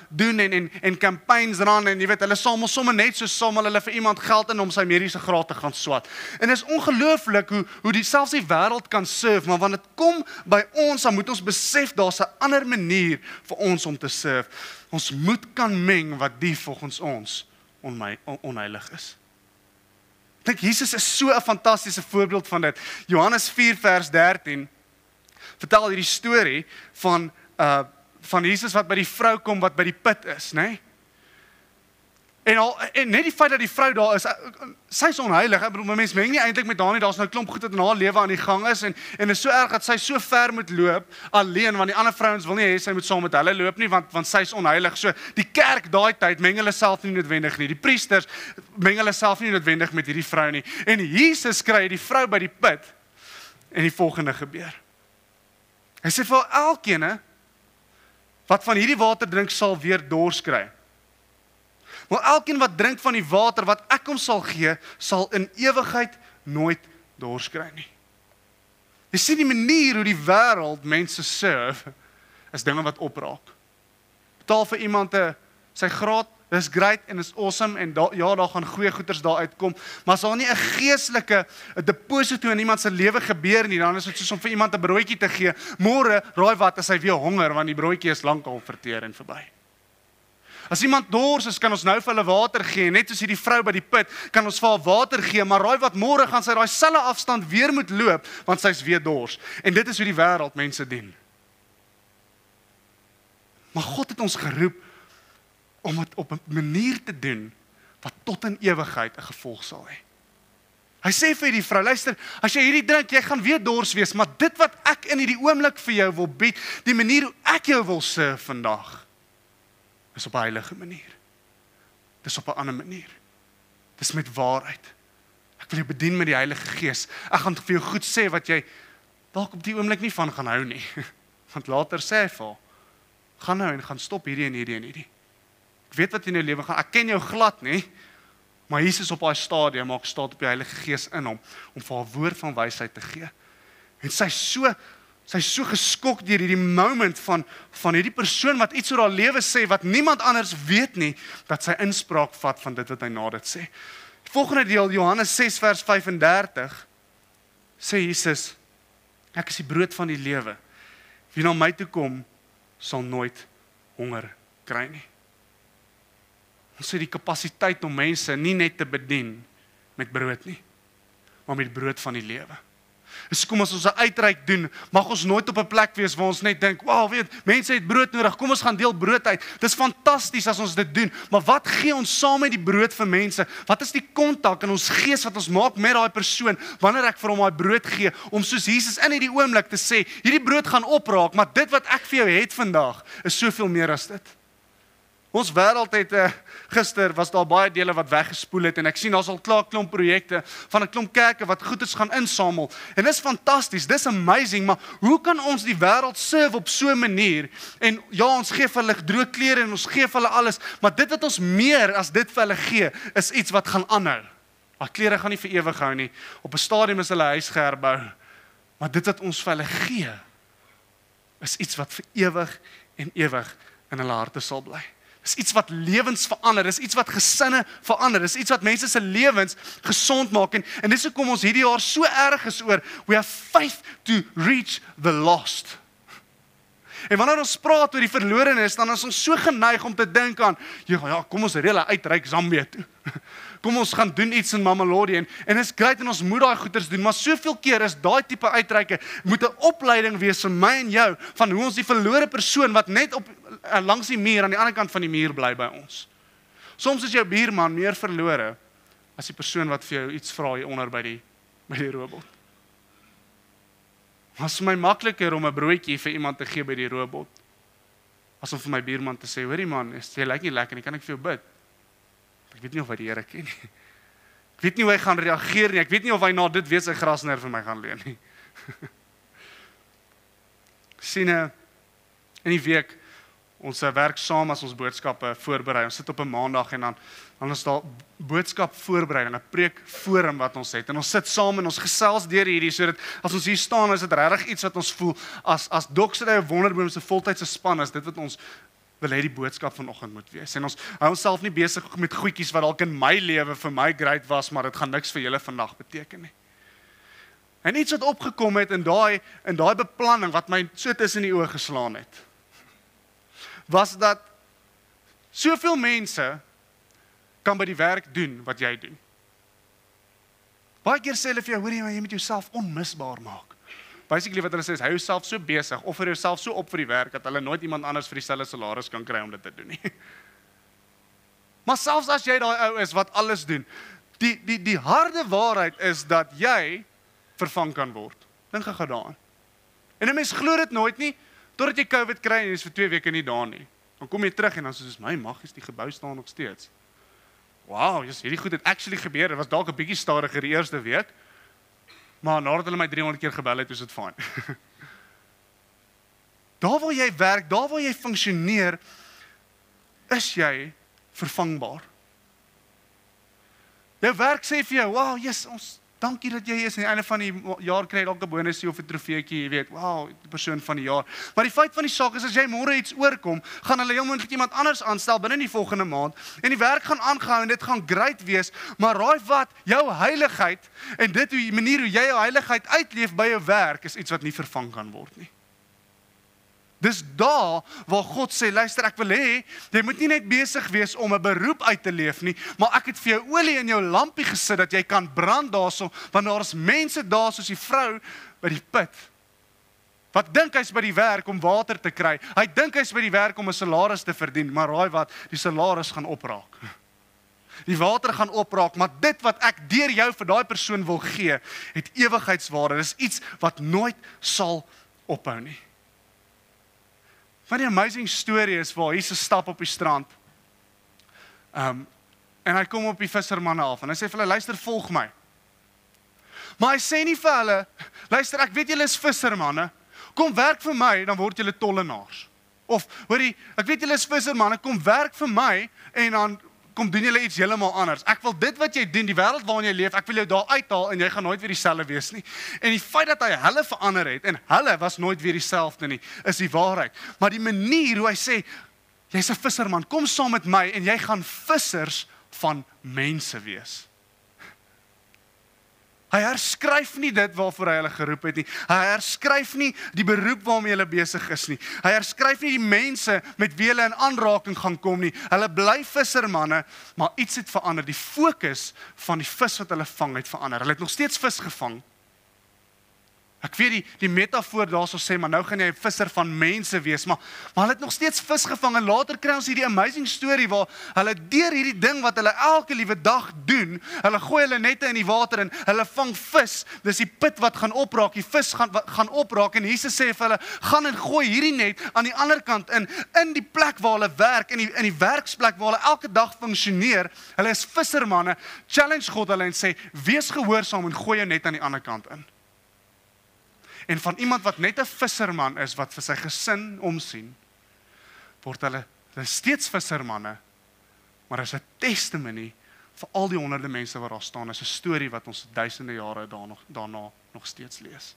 doen en campaigns run en jy weet hulle samel sommer net so samel hulle vir iemand geld in om sy mediese graad te gaan swat. En dit is ongelooflik hoe selfs die wêreld kan serve, maar wanneer dit kom by ons, dan moet ons besef daar's 'n ander manier vir ons om te serve. Ons moet kan meng wat die volgens ons onheilig is. Ek dink Jesus is so 'n fantastiese voorbeeld van dit. Johannes 4 vers 13 vertel hierdie storie van Jesus wat by die vrou kom wat by die put is, né? En net die feit dat die vrou daar is, sy is onheilig. Ek bedoel, mense meng nie eintlik met haar nie, daar's nou 'n klomp goed wat in haar lewe aan die gang is en is so erg dat sy so ver moet loop alleen want die ander vrouens wil nie hê sy moet saam met hulle loop nie want sy is onheilig. So die kerk daai tyd meng hulle self nie noodwendig nie. Die priesters meng hulle self nie noodwendig met hierdie vrou nie. En Jesus kry die vrou by die put en die volgende gebeur. Hy sê vir elkeen wat van hierdie water drink sal weer dors kry. Maar elkeen wat drink van die water wat ek hom sal gee, sal in ewigheid nooit dors kry nie. Jy sien die manier hoe die wêreld mense serve, is dinge wat opraak. Betaal vir iemand sy graad, dis great en is awesome en daar gaan goeie goeders daar uitkom, maar as daar nie 'n geestelike deposito in iemand se lewe gebeur nie, dan is dit soos om vir iemand 'n broodjie te gee. Môre, raai wat, as hy weer honger, want die broodjie is lankal verteer en verby. As iemand dors is, kan ons nou vir hulle water gee, net soos hierdie vrou by die put, kan ons vir haar water gee, maar raai wat, môre gaan sy daai selfde afstand weer moet loop, want sy's weer dors. En dit is hoe die wêreld mense dien. Maar God het ons geroep om dit op 'n manier te doen wat tot in ewigheid 'n gevolg sal hê. Hy sê vir die vrou, luister, as jy hierdie drink, jy gaan weer dors wees, maar dit wat ek in hierdie oomblik vir jou wil bied, die manier hoe ek jou wil serve vandag, is op 'n heilige manier. Dis op 'n ander manier. Dis met waarheid. Ek wil jou bedien met die Heilige Gees. Ek gaan vir jou goed sê wat jy dalk op die oomblik nie van gaan hou nie. Want later sê hy vir haar, gaan nou en gaan stop hierdie en hierdie en hierdie. Ek weet wat in jou lewe gaan. Ek ken jou glad nie. Maar Jesus op haar stadium maak staat op die Heilige Gees in hom om vir haar woord van wysheid te gee. En sy is so geskok deur hierdie moment van hierdie persoon wat iets oor haar lewe sê wat niemand anders weet nie, dat sy inspraak vat van dit wat hy na dit sê. Die volgende deel, Johannes 6 vers 35, sê Jesus, ek is die brood van die lewe. Wie na my toe kom, sal nooit honger kry nie. Ons het die kapasiteit om mense nie net te bedien met brood nie, maar met brood van die lewe. Dis kom as ons 'n uitreik doen, mag ons nooit op 'n plek wees waar ons net dink, "Wow, weet, mense het brood nodig, kom ons gaan deel brood uit." Dis fantasties as ons dit doen, maar wat gee ons saam met die brood vir mense? Wat is die kontak in ons gees wat ons maak met daai persoon wanneer ek vir hom daai brood gee om soos Jesus in hierdie oomblik te sê, hierdie brood gaan opraak, maar dit wat ek vir jou het vandag is soveel meer as dit. Ons wêreld het gister was daar baie dele wat weggespoel het en ek sien daar's al klaar klomp projekte van 'n klomp kerke wat goedes gaan insamel. En dis fantasties, dis amazing, maar hoe kan ons die wêreld serve op so 'n manier? En ja, ons gee vir hulle droë klere en ons gee vir hulle alles, maar dit wat ons meer as dit vir hulle gee, is iets wat gaan aanhou. Maar klere gaan nie vir ewig hou nie. Op 'n stadium is hulle huis geherbou. Maar dit wat ons vir hulle gee, is iets wat vir ewig en ewig in hulle harte sal bly. Dis iets wat lewens verander, dis iets wat gesinne verander, dis iets wat mense se lewens gesond maak en dis hoekom ons hierdie jaar so erg is oor we have faith to reach the lost. En wanneer ons praat oor die verlorenes, dan is ons so geneig om te dink aan, ja, kom ons reël 'n uitreik Zambië toe. Kom ons gaan doen iets in Mamelodi en is great en ons moet daai goeders doen, maar soveel keer is daai tipe uitreike moet 'n opleiding wees vir my en jou van hoe ons die verlore persoon wat net op langs die muur aan die ander kant van die muur bly by ons. Soms is jou buurman meer verlore as die persoon wat vir jou iets vra hier onder by die robot. Maar is vir my makliker om 'n broodjie vir iemand te gee by die robot as om vir my buurman te sê, hoorie man, jy lyk nie lekker nie, kan ek vir jou bid? Ek weet nie of hy die Here ken nie. Ek weet nie hoe hy gaan reageer nie. Ek weet nie of hy na dit weer sy grasner vir my gaan leen nie. Sien, in die week, ons werk saam as ons boodskappe voorberei. Ons sit op 'n maandag en dan is daar boodskap voorbereiding, 'n preekforum wat ons het. En ons sit saam en ons gesels deur hierdie, sodat as ons hier staan, is dit regtig iets wat ons voel, as Doksrey of Wonderboom se voltydse span, is dit wat ons wil hê die boodskap vanoggend moet wees. En ons hou onsself nie besig met goedjies wat dalk in my lewe vir my great was, maar dit gaan niks vir julle vandag beteken nie. En iets wat opgekom het in daai beplanning wat my so tussen die oë geslaan het, was dat soveel mense kan by die werk doen wat jy doen. Baie keer sê hulle vir jou, hoor jy moet jouself onmisbaar maak. Basically wat hulle sê is, hou jouself so besig, offer jouself so op vir die werk, dat hulle nooit iemand anders vir dieselfde salaris kan kry om dit te doen nie. Maar selfs as jy daai ou is wat alles doen, die harde waarheid is dat jy vervang kan word. Dink gou daaraan. En 'n mens glo dit nooit nie, totdat jy COVID kry en jy is vir 2 weke nie daar nie. Dan kom jy terug en dan soos, my magies, die gebou staan nog steeds. Wow, hierdie goed het actually gebeur, dit was dalk 'n bietjie stadiger die eerste week, maar nadat hulle my 300 keer gebel het, is dit fyn. Daar waar jy werk, daar waar jy funksioneer, is jy vervangbaar. Jou werk sê vir jou, wow, yes, dankie dat jy is, aan die einde van die jaar kry jy dalk 'n bonusie of 'n trofeetjie, jy weet, wow, die persoon van die jaar. Maar die feit van die saak is, as jy môre iets oorkom, gaan hulle heel moontlik iemand anders aanstel binne die volgende maand, en die werk gaan aangehou en dit gaan great wees, maar raai wat, jou heiligheid, en die manier hoe jy jou heiligheid uitleef by jou werk, is iets wat nie vervang kan word nie. Dis daar waar God sê, luister, ek wil hê, jy moet nie net besig wees om 'n beroep uit te leef nie, maar ek het vir jou olie in jou lampie gesit, dat jy kan brand daarso, want daar is mense daar soos die vrou by die put, wat dink hy's by die werk om water te kry, hy dink hy's by die werk om 'n salaris te verdien, maar raai wat, die salaris gaan opraak. Die water gaan opraak, maar dit wat ek deur jou vir daai persoon wil gee, het ewigheidswaarde, dis iets wat nooit sal ophou nie. Van die amazing story is waar Jesus stap op die strand, en hy kom op die vissermanne af, en hy sê vir hulle, luister, volg my. Maar hy sê nie vir hulle, luister, ek weet julle is vissermanne, kom werk vir my, dan word julle tollenaars. Of, hoorie, ek weet julle is vissermanne, kom werk vir my, en dan kom doen julle iets heeltemal anders. Ek wil dit wat jy doen, die wêreld waarin jy leef, ek wil jou daar uithaal, en jy gaan nooit weer dieselfde wees nie. En die feit dat hy hulle verander het, en hulle was nooit weer dieselfde nie, is die waarheid. Maar die manier hoe hy sê, jy's 'n visserman, kom saam met my, en jy gaan vissers van mense wees. Hy herskryf nie dit waarvoor hy hulle geroep het nie. Hy herskryf nie die beroep waarmee hulle besig is nie. Hy herskryf nie die mense met wie hulle in aanraking gaan kom nie. Hulle bly vissermanne, maar iets het verander. Die fokus van die vis wat hulle vang het verander. Hulle het nog steeds vis gevang, Ek weet die metafoor daarso sê, maar nou gaan jy 'n visser van mense wees, maar hulle het nog steeds vis gevang en later kry ons hierdie amazing storie waar hulle deur hierdie ding wat hulle elke liewe dag doen, hulle gooi hulle nette in die water en hulle vang vis. Dis die put wat gaan opraak, die vis gaan opraak en Jesus sê vir hulle, gaan en gooi hierdie net aan die ander kant in die plek waar hulle werk, in die werksplek waar hulle elke dag funksioneer. Hulle is vissermanne, challenge God hulle en sê, wees gehoorsaam en gooi jou net aan die ander kant in. En van iemand wat net 'n visserman is, wat vir sy gesin omsien, word hulle steeds vissermanne, maar is 'n testimony vir al die honderde mense wat daar staan. Is 'n storie wat ons duisende jare daarna nog steeds lees.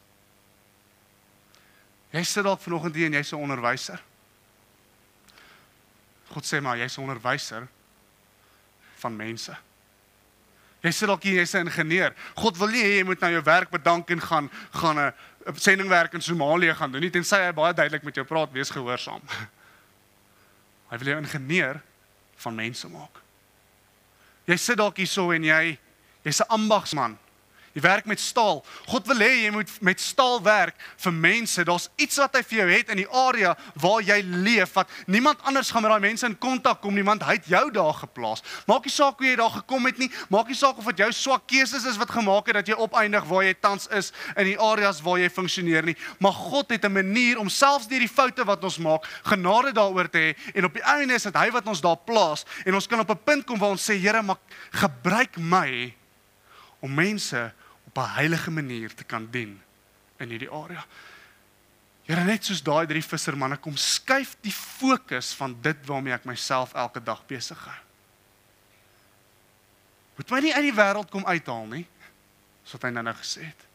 Jy sit dalk vanoggend hier en jy's 'n onderwyser. God sê maar, jy's 'n onderwyser van mense. Jy sit dalk hier, jy's 'n ingenieur. God wil nie hê jy moet nou jou werk bedank en gaan 'n sendingwerk in Somalië gaan doen nie, tensy hy baie duidelik met jou praat, wees gehoorsaam. Hy wil jou ingenieur van mense maak. Jy sit dalk hierso en jy's 'n ambagsman. Jy werk met staal. God wil hê jy moet met staal werk vir mense. Daar's iets wat hy vir jou het in die area waar jy leef, wat niemand anders gaan met daai mense in kontak kom nie, want hy het jou daar geplaas. Maak nie saak hoe jy daar gekom het nie, maak nie saak of dit jou swak keuses is wat gemaak het dat jy opeindig waar jy tans is in die areas waar jy funksioneer nie. Maar God het 'n manier om selfs deur die foute wat ons maak, genade daaroor te hê, en op die einde is dit hy wat ons daar plaas, en ons kan op 'n punt kom waar ons sê, Here, maar gebruik my om mense op 'n heilige manier te kan dien in hierdie area. Here, net soos daai 3 vissermanne, kom skuif die fokus van dit waarmee ek myself elke dag besig hou. Moet my nie uit die wêreld kom uithaal nie, soos wat hy nou gesê het.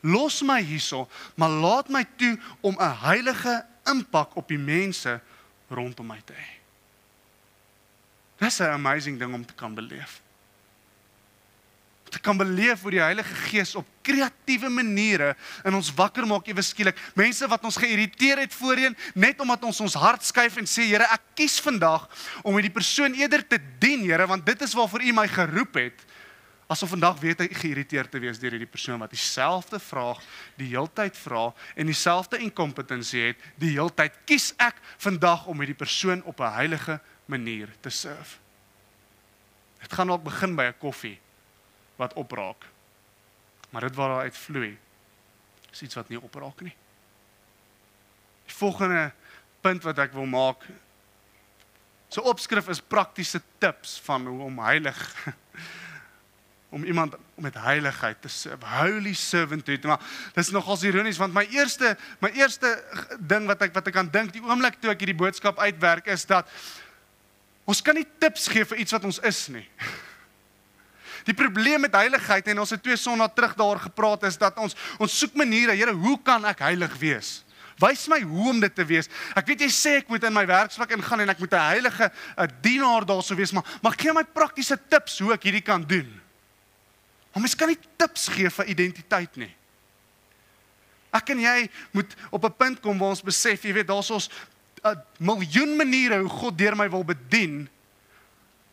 Los my hierso, maar laat my toe om 'n heilige impak op die mense rondom my te hê. Dis 'n amazing ding om te kan beleef. Te kan beleef hoe die Heilige Gees op kreatiewe maniere in ons wakker maak ewe skielik. Mense wat ons geïrriteer het voorheen, net omdat ons hart skuif en sê, Here, ek kies vandag om met die persoon eerder te dien, Here, want dit is waarvoor U my geroep het, as om vandag weer geïrriteerd te wees deur hierdie persoon wat dieselfde vraag die heeltyd vra en dieselfde incompetensie het, die heeltyd. Kies ek vandag om met die persoon op 'n heilige manier te serve. Dit gaan ook begin by 'n koffie wat opraak. Maar dit waar daaruit vloei, is iets wat nie opraak nie. Die volgende punt wat ek wil maak, so opskrif is praktiese tips van hoe om heilig, om iemand met heiligheid te serve, holy servanthood. Maar dis nogals ironies, want my eerste ding wat ek kan dink, die oomblik toe ek hierdie boodskap uitwerk, is dat ons kan nie tips gee vir iets wat ons is nie. Die probleem met heiligheid, en ons het 2 sondae terug daar gepraat, is dat ons soek maniere, Here, hoe kan ek heilig wees? Wys my hoe om dit te wees. Ek weet jy sê ek moet in my werksplek ingaan en ek moet 'n heilige dienaar daarso wees, maar gee my praktiese tips hoe ek hierdie kan doen. Maar mens kan nie tips gee vir identiteit nie. Ek en jy moet op 'n punt kom waar ons besef, jy weet, daar's ons 'n miljoen maniere hoe God deur my wil bedien.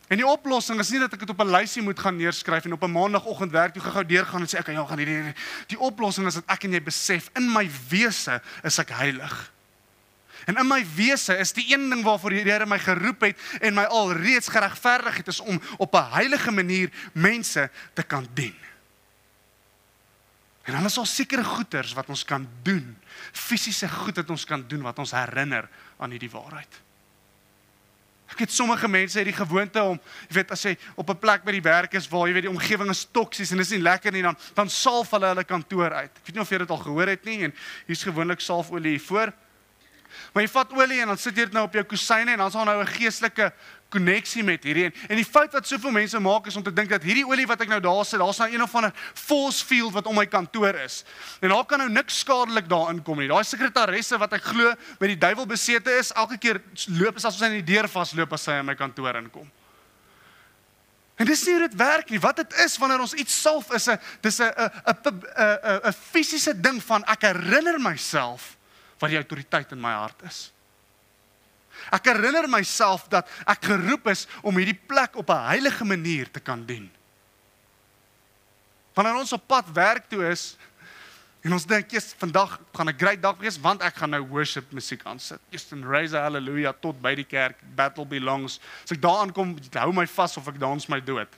En die oplossing is nie dat ek dit op 'n lysie moet gaan neerskryf en op 'n maandagooggend werk toe gou deurgaan en sê ek gaan hierdie. Die oplossing is dat ek en jy besef, in my wese is ek heilig. En in my wese is die een ding waarvoor die Here my geroep het en my alreeds geregverdig het, is om op 'n heilige manier mense te kan dien. En dan is daar sekere goeders wat ons kan doen, fisiese goed wat ons kan doen, wat ons herinner aan hierdie waarheid. Ek weet sommige mense het die gewoonte om, jy weet, as jy op 'n plek by die werk is waar jy weet die omgewing is toksies en dis nie lekker nie, dan salf hulle kantoor uit. Ek weet nie of jy dit al gehoor het nie, en hier's gewoonlik salfolie hier voor. Maar jy vat olie en dan sit jy dit nou op jou kusyne en dan is daar nou 'n geestelike koneksie met hierdie. En die fout wat soveel mense maak is om te dink dat hierdie olie wat ek nou daar sit, daar's nou een of ander force field wat om my kantoor is. En daar kan nou niks skadelik daarin kom nie. Daai sekretaresse wat ek glo met die duiwel besete is, elke keer loop is asof sy in die deur vasloop as sy in my kantoor inkom. En dis nie hoe dit werk nie. Wat dit is wanneer ons iets salf is 'n fisiese ding van ek herinner myself wat die autoriteit in my hart is. Ek herinner myself dat ek geroep is om hierdie plek op 'n heilige manier te kan dien. Wanneer ons op pad werk toe is, En ons dink, yes, vandag gaan 'n great dag wees, want ek gaan nou worship musiek aansit. Just en raise a hallelujah tot by die kerk, battle belongs. As ek daar aankom, hou my vas of ek dans my dood.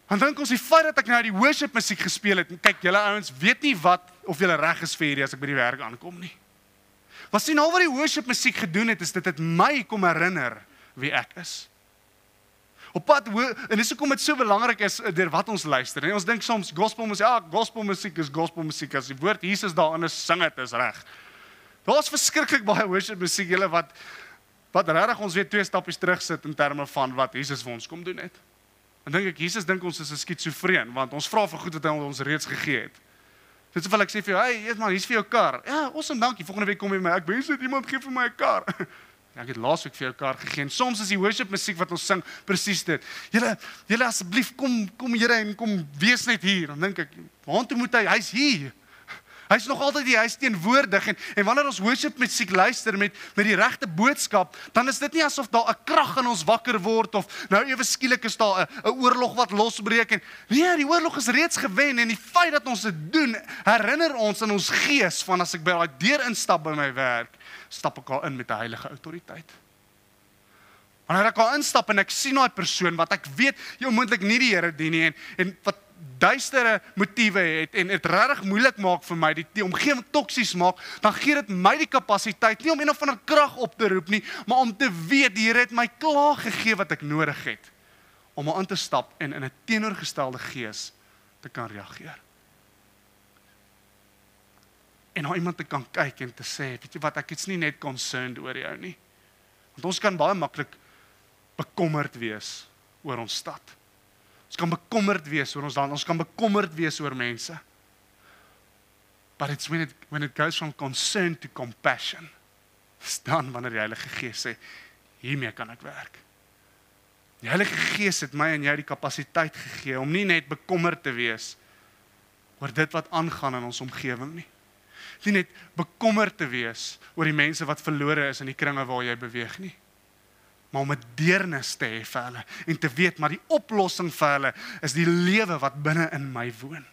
Dan dink ons die feit dat ek nou die worship musiek gespeel het, en kyk, julle ouens weet nie wat, of julle reg is vir hierdie as ek by die werk aankom nie. Maar sien, al wat die worship musiek gedoen het, is dit het my kom herinner wie ek is. Op pad, en dis hoekom dit so belangrik is deur wat ons luister. En ons dink soms gospelmusiek, gospelmusiek is gospelmusiek. As die woord Jesus daarin is, sing dit is reg. Daar's verskriklik baie worship musiek julle wat regtig ons weer 2 stappies terug sit in terme van wat Jesus vir ons kom doen het. En dink ek Jesus dink ons is 'n skitsofreen, want ons vra vir goed wat hy ons reeds gegee het. Dit is of ek sê vir jou, hey, man, hier's vir jou kar. Ja, awesome, dankie. Volgende week kom jy my. Ek wens dit iemand gee vir my 'n kar. Ek het laasweek vir jou 'n kar gegee. En soms is die worship musiek wat ons sing presies dit. Julle asseblief kom Here en kom wees net hier. Dan dink ek, waartoe moet hy? Hy's hier. Hy's nog altyd hier, hy's teenwoordig en wanneer ons worship musiek luister met die regte boodskap, dan is dit nie asof daar 'n krag in ons wakker word of nou ewe skielik is daar 'n oorlog wat losbreek en nee, die oorlog is reeds gewen en die feit dat ons dit doen, herinner ons in ons gees van as ek by daai deur instap by my werk, stap ek al in met 'n heilige autoriteit. Wanneer ek al instap en ek sien daai persoon wat ek weet jy onmoontlik nie die Here dien nie en wat duistere motiewe het en dit regtig moeilik maak vir my, die omgewing toksies maak, dan gee dit my die kapasiteit, nie om een of ander krag op te roep nie, maar om te weet, die Here het my klaar gegee wat ek nodig het, om aan te stap en in 'n teenoorgestelde gees te kan reageer. En na iemand te kan kyk en te sê, weet jy wat, ek is nie net concerned oor jou nie. Want ons kan baie maklik bekommerd wees oor ons stad. Ons kan bekommerd wees oor ons land, ons kan bekommerd wees oor mense. But it's when it goes from concern to compassion. Dis dan wanneer die Heilige Gees sê, hiermee kan ek werk. Die Heilige Gees het my en jou die kapasiteit gegee om nie net bekommerd te wees oor dit wat aangaan in ons omgewing nie. Nie net bekommerd te wees oor die mense wat verlore is in die kringe waar jy beweeg nie. Maar om 'n deernis te hê vir hulle en te weet, maar die oplossing vir hulle is die lewe wat binne in my woon.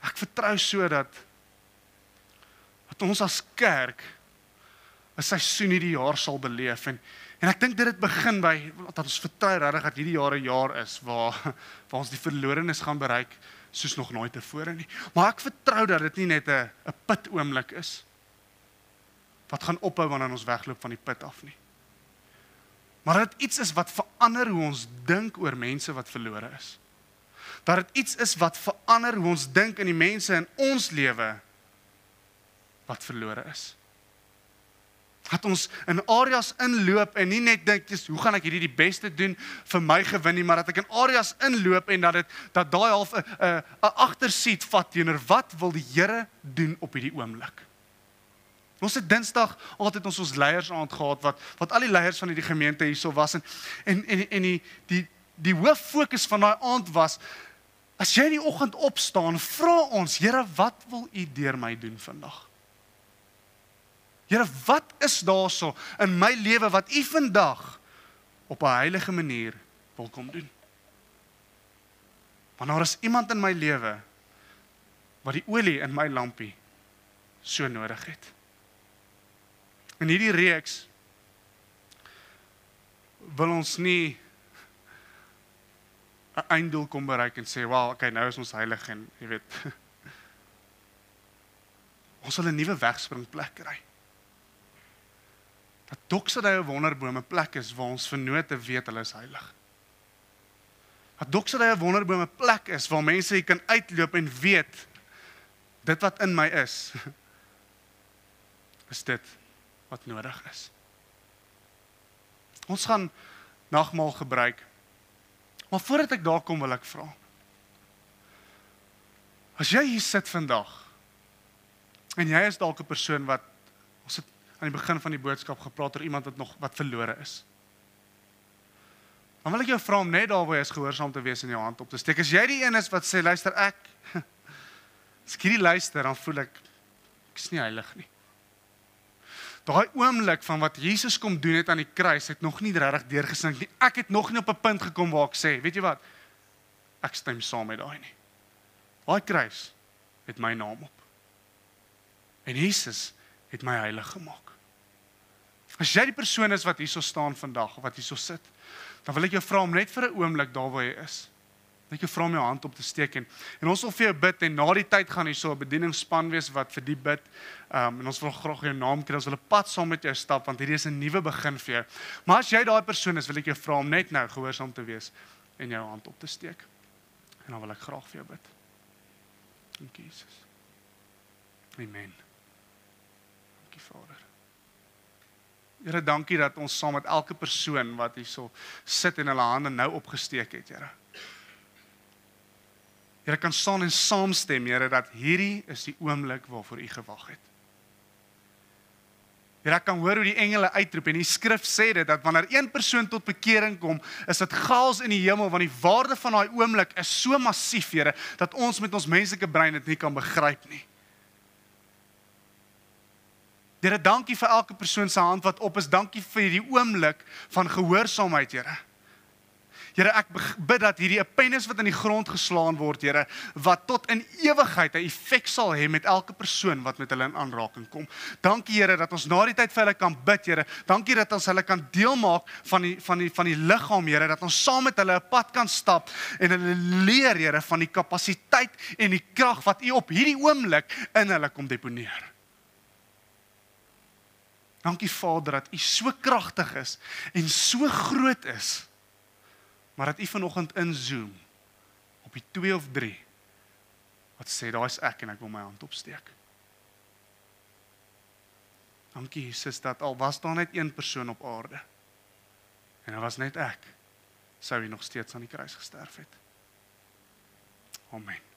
Ek vertrou so dat ons as kerk 'n seisoen hierdie jaar sal beleef en ek dink dit begin by dat ons vertrou regtig dat hierdie jaar 'n jaar is waar ons die verlorenes gaan bereik soos nog nooit tevore nie. Maar ek vertrou dat dit nie net 'n put oomblik is wat gaan ophou wanneer ons wegloop van die put af nie. Maar dat dit iets is wat verander hoe ons dink oor mense wat verlore is. Dat dit iets is wat verander hoe ons dink in die mense in ons lewe wat verlore is. Dat ons in areas inloop en nie net dink, hoe gaan ek hierdie die beste doen vir my gewin nie, maar dat ek in areas inloop en dat daai half 'n agterseat vat teenoor wat wil die Here doen op hierdie oomblik. Ons het Dinsdag altyd ons leiersaand gehad wat al die leiers van die gemeente hierso was en die hoof fokus van daai aand was, as jy in die oggend opstaan, vra ons, Here, wat wil U deur my doen vandag? Here, wat is daarso in my lewe wat U vandag op 'n heilige manier wil kom doen? Want daar is iemand in my lewe wat die olie in my lampie so nodig het. In hierdie reeks wil ons nie 'n einddoel kom bereik en sê, "Wel, okay, nou is ons heilig en jy weet." Ons wil 'n nuwe wegspringplek kry. Dat Doxodeye Wonderboom 'n plek is waar ons vennote weet hulle is heilig. Dat Doxodeye Wonderboom 'n plek is waar mense hier kan uitloop en weet dit wat in my is dit wat nodig is. Ons gaan nagmaal gebruik. Maar voordat ek daar kom wil ek vra. As jy hier sit vandag en jy is dalk 'n persoon wat ons het aan die begin van die boodskap gepraat oor iemand wat verlore is. Dan wil ek jou vra om net daar waar jy is gehoorsaam te wees en jou hand op te steek. As jy die een is wat sê, luister as ek hierdie luister, dan voel ek is nie heilig nie. Daai oomblik van wat Jesus kom doen het aan die kruis, het nog nie regtig deurgesink nie. Ek het nog nie op 'n punt gekom waar ek sê, weet jy wat? ek stem saam met daai nie. Daai kruis het my naam op. En Jesus het my heilig gemaak. As jy die persoon is wat hierso staan vandag, of wat hierso sit, dan wil ek jou vra om net vir 'n oomblik daar waar jy is. Net jou vra om jou hand op te steek en ons wil vir jou bid en na die tyd gaan hier so 'n bedieningsspan wees wat vir die bid. En ons wil graag jou naam kry, ons wil 'n pad saam met jou stap want hierdie is 'n nuwe begin vir jou. Maar as jy daai persoon is, wil ek jou vra om net nou gehoorsaam te wees en jou hand op te steek. En dan wil ek graag vir jou bid. Dankie Jesus. Amen. Dankie Vader. Here, dankie dat ons saam met elke persoon wat hierso sit en hulle hande nou opgesteek het, Here. Here kan staan en saamstem, Here, dat hierdie is die oomblik waarvoor U gewag het. Here, ek kan hoor hoe die engele uitroep en die skrif sê dit, dat wanneer een persoon tot bekering kom, is dit chaos in die hemel, want die waarde van daai oomblik is so massief, Here, dat ons met ons menslike brein dit nie kan begryp nie. Here, dankie vir elke persoon se hand wat op is, dankie vir die oomblik van gehoorsaamheid, Here. Here, ek bid dat hierdie 'n pen is wat in die grond geslaan word, Here, wat tot in ewigheid 'n effek sal hê met elke persoon wat met hulle in aanraking kom. Dankie, Here, dat ons na die tyd vir hulle kan bid, Here. Dankie dat ons hulle kan deel maak van die liggaam, Here, dat ons saam met hulle 'n pad kan stap en hulle leer, Here, van die kapasiteit en die krag wat U op hierdie oomblik in hulle kom deponeer. Dankie Vader dat U so kragtig is en so groot is, maar dat U vanoggend inzoom op die 2 of 3 wat sê, daar is ek en ek wil my hand opsteek. Dankie Jesus dat al was daar net een persoon op aarde en dit was net ek, sou U nog steeds aan die kruis gesterf het. Amen.